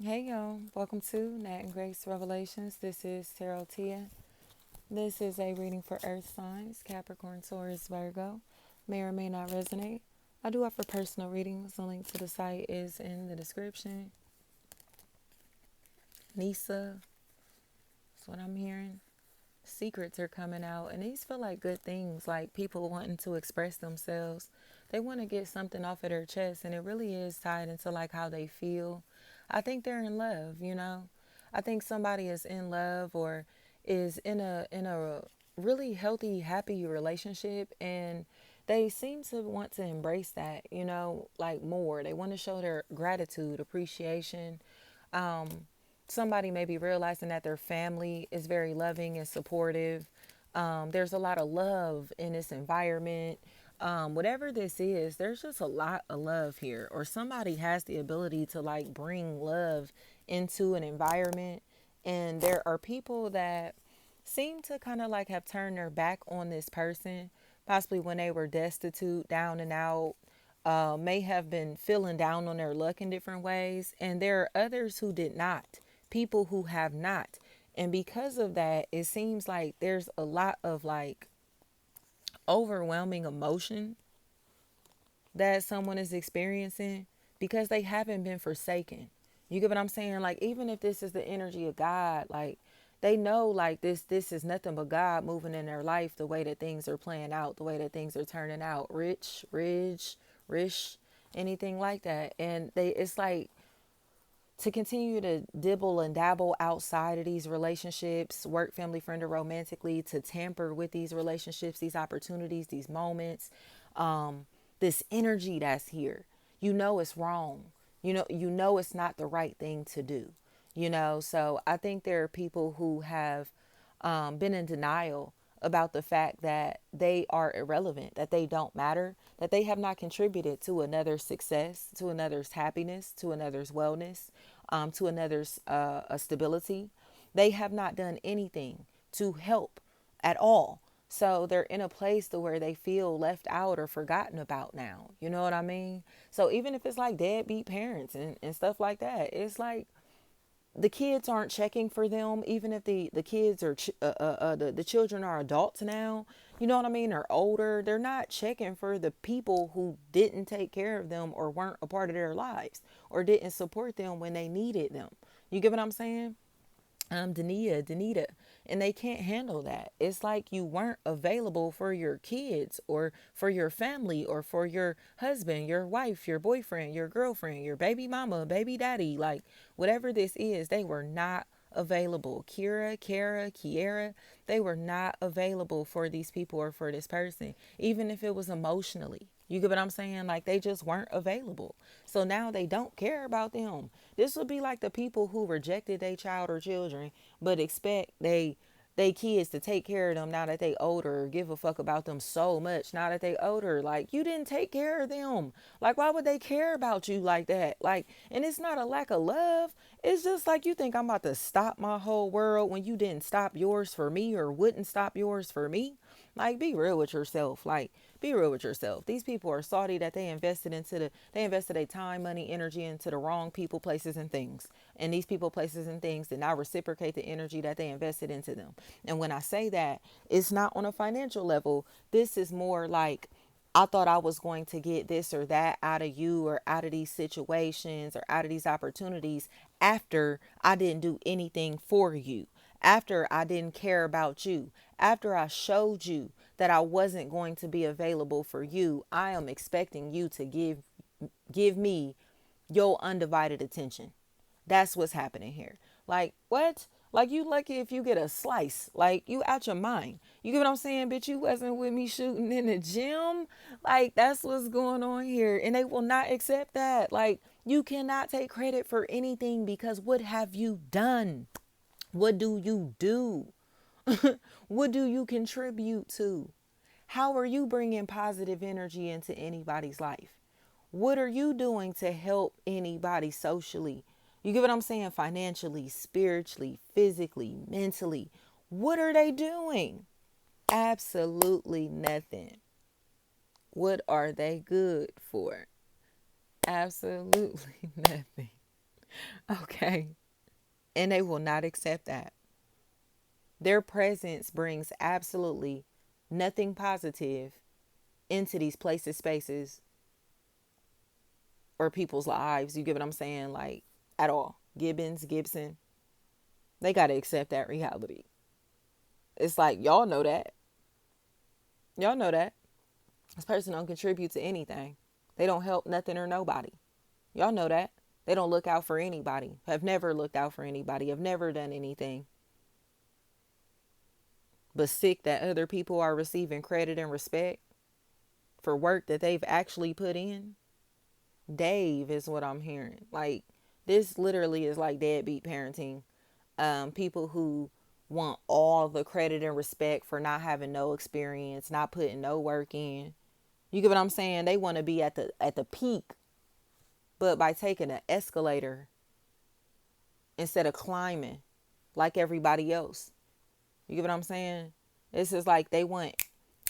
Hey y'all, welcome to Nat and Grace Revelations. This is Tarot Tia. This is a reading for Earth signs, Capricorn, Taurus, Virgo. May or may not resonate. I do offer personal readings. The link to the site is in the description. Nisa, that's what I'm hearing. Secrets are coming out, and these feel like good things, like people wanting to express themselves. They want to get something off of their chest, and it really is tied into like how they feel. I think they're in love. I think somebody is in love or is in a really healthy, happy relationship, and they seem to want to embrace that, like more. They want to show their gratitude, appreciation. Somebody may be realizing that their family is very loving and supportive. There's a lot of love in this environment. Whatever this is, there's just a lot of love here, or somebody has the ability to like bring love into an environment. And there are people that seem to kind of like have turned their back on this person, possibly when they were destitute, down and out, may have been feeling down on their luck in different ways. And there are others who did not, people who have not. And because of that, it seems like there's a lot of like overwhelming emotion that someone is experiencing because they haven't been forsaken. You get what I'm saying? Like, even if this is the energy of God, like they know like this is nothing but God moving in their life, the way that things are playing out, the way that things are turning out, rich, anything like that. And they it's like to continue to dibble and dabble outside of these relationships, work, family, friend, or romantically, to tamper with these relationships, these opportunities, these moments, this energy that's here. You know it's wrong. You know it's not the right thing to do. So I think there are people who have been in denial about the fact that they are irrelevant, that they don't matter, that they have not contributed to another's success, to another's happiness, to another's wellness, to another's stability. They have not done anything to help at all. So they're in a place to where they feel left out or forgotten about now. You know what I mean? So even if it's like deadbeat parents and stuff like that, it's like the kids aren't checking for them, even if the kids are the children are adults now, you know what I mean, or older. They're not checking for the people who didn't take care of them or weren't a part of their lives or didn't support them when they needed them. You get what I'm saying? Danita, and they can't handle that. It's like you weren't available for your kids or for your family or for your husband, your wife, your boyfriend, your girlfriend, your baby mama, baby daddy, like whatever this is, they were not available. Kiera, they were not available for these people or for this person, even if it was emotionally. You get what I'm saying? Like they just weren't available. So now they don't care about them. This would be like the people who rejected their child or children, but expect they kids to take care of them now that they older, or give a fuck about them so much now that they older. Like you didn't take care of them. Like why would they care about you like that? Like, and it's not a lack of love. It's just like you think I'm about to stop my whole world when you didn't stop yours for me or wouldn't stop yours for me. Like be real with yourself. Like be real with yourself. These people are salty that they invested their time, money, energy into the wrong people, places, and things. And these people, places, and things did not reciprocate the energy that they invested into them. And when I say that, it's not on a financial level. This is more like I thought I was going to get this or that out of you or out of these situations or out of these opportunities after I didn't do anything for you, after I didn't care about you, after I showed you that I wasn't going to be available for you. I am expecting you to give me your undivided attention. That's what's happening here. Like, what? Like, you lucky if you get a slice. Like, you out your mind. You get what I'm saying? Bitch, you wasn't with me shooting in the gym. Like, that's what's going on here. And they will not accept that. Like, you cannot take credit for anything because what have you done? What do you do? What do you contribute to? How are you bringing positive energy into anybody's life? What are you doing to help anybody socially? You get what I'm saying? Financially, spiritually, physically, mentally. What are they doing? Absolutely nothing. What are they good for? Absolutely nothing. Okay. And they will not accept that. Their presence brings absolutely nothing positive into these places, spaces, or people's lives. You get what I'm saying? Like, at all. Gibson, they got to accept that reality. It's like, y'all know that. Y'all know that. This person don't contribute to anything. They don't help nothing or nobody. Y'all know that. They don't look out for anybody. Have never looked out for anybody. Have never done anything. But sick that other people are receiving credit and respect for work that they've actually put in. Dave is what I'm hearing. Like, this literally is like deadbeat parenting. People who want all the credit and respect for not having no experience, not putting no work in. You get what I'm saying? They want to be at the peak, but by taking an escalator instead of climbing like everybody else. You get what I'm saying? It's just like they want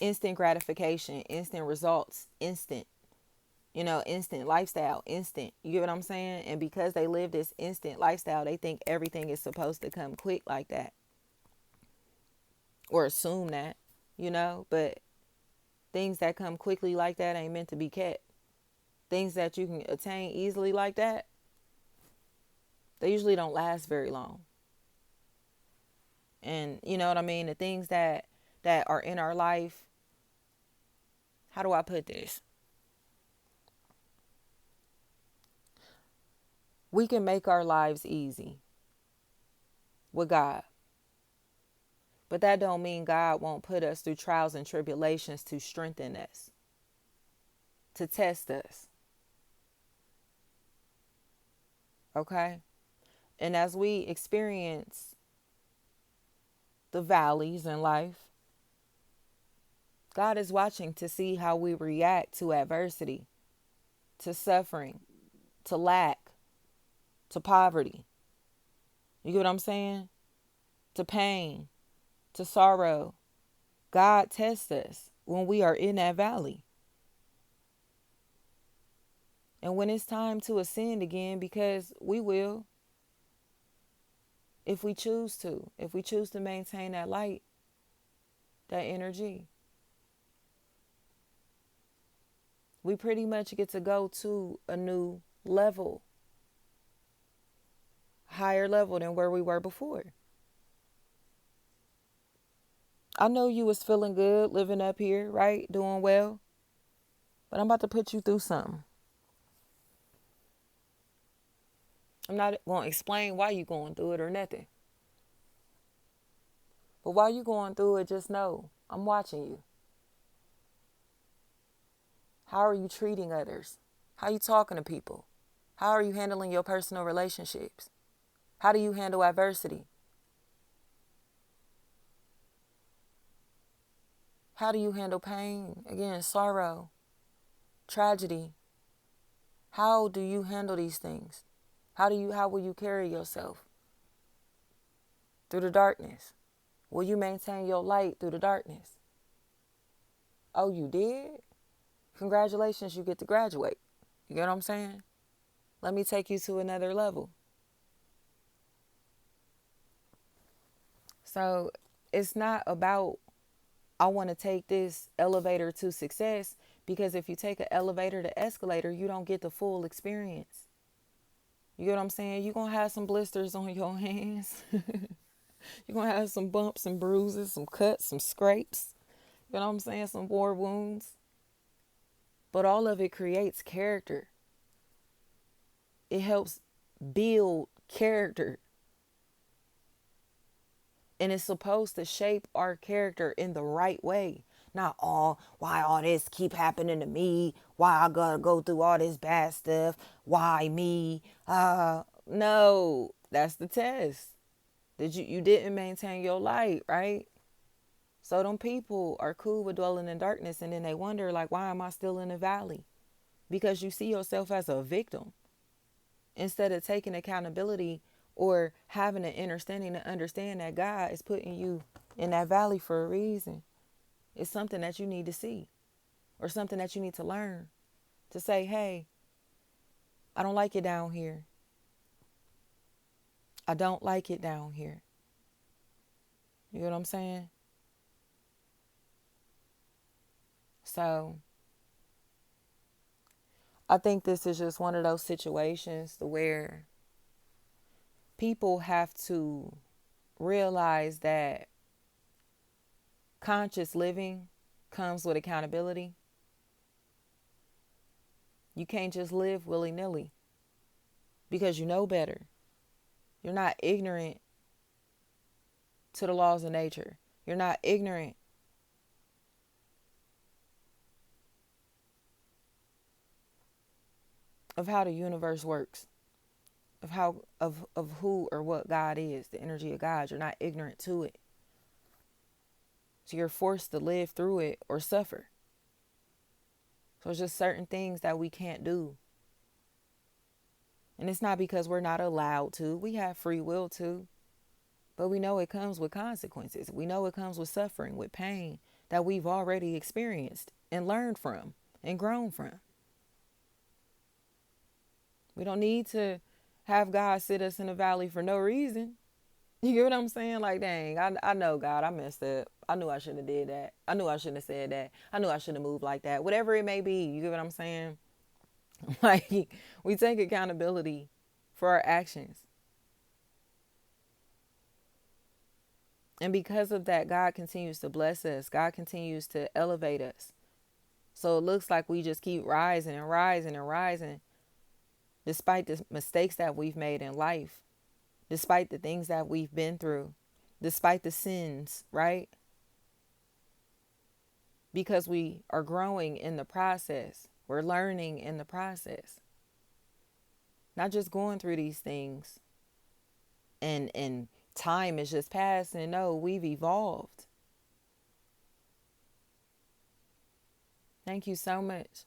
instant gratification, instant results, instant lifestyle, instant. You get what I'm saying? And because they live this instant lifestyle, they think everything is supposed to come quick like that, or assume that. But things that come quickly like that ain't meant to be kept. Things that you can attain easily like that, they usually don't last very long. And you know what I mean? The things that are in our life, how do I put this? We can make our lives easy with God. But that don't mean God won't put us through trials and tribulations to strengthen us, to test us. Okay? And as we experience the valleys in life, God is watching to see how we react to adversity, to suffering, to lack, to poverty. You get what I'm saying? To pain, to sorrow. God tests us when we are in that valley. And when it's time to ascend again, because we will, if we choose to maintain that light, that energy, we pretty much get to go to a new level, higher level than where we were before. I know you was feeling good living up here, right? Doing well. But I'm about to put you through something. I'm not going to explain why you going through it or nothing. But while you going through it, just know I'm watching you. How are you treating others? How are you talking to people? How are you handling your personal relationships? How do you handle adversity? How do you handle pain? Again, sorrow, tragedy. How do you handle these things? How will you carry yourself through the darkness? Will you maintain your light through the darkness? Oh, you did? Congratulations, you get to graduate. You get what I'm saying? Let me take you to another level. So it's not about, I want to take this elevator to success, because if you take an elevator to escalator, you don't get the full experience. You get what I'm saying? You're going to have some blisters on your hands. You're going to have some bumps and bruises, some cuts, some scrapes. You know what I'm saying? Some war wounds. But all of it creates character. It helps build character. And it's supposed to shape our character in the right way. Not why all this keep happening to me? Why I gotta go through all this bad stuff? Why me? No, that's the test. You didn't maintain your light, right? So them people are cool with dwelling in darkness, and then they wonder, like, why am I still in the valley? Because you see yourself as a victim instead of taking accountability or having an understanding to understand that God is putting you in that valley for a reason. It's something that you need to see, or something that you need to learn, to say, hey, I don't like it down here. I don't like it down here. You know what I'm saying? So I think this is just one of those situations where people have to realize that conscious living comes with accountability. You can't just live willy nilly because you know better. You're not ignorant to the laws of nature. You're not ignorant of how the universe works, of who or what God is, the energy of God. You're not ignorant to it. So you're forced to live through it or suffer. So it's just certain things that we can't do. And it's not because we're not allowed to. We have free will to. But we know it comes with consequences. We know it comes with suffering, with pain that we've already experienced and learned from and grown from. We don't need to have God sit us in a valley for no reason. You get what I'm saying? Like, dang, I know, God, I messed up. I knew I shouldn't have did that. I knew I shouldn't have said that. I knew I shouldn't have moved like that. Whatever it may be, you get what I'm saying? Like, we take accountability for our actions. And because of that, God continues to bless us. God continues to elevate us. So it looks like we just keep rising and rising and rising, despite the mistakes that we've made in life, despite the things that we've been through, despite the sins, right? Because we are growing in the process. We're learning in the process. Not just going through these things and time is just passing. No, we've evolved. Thank you so much.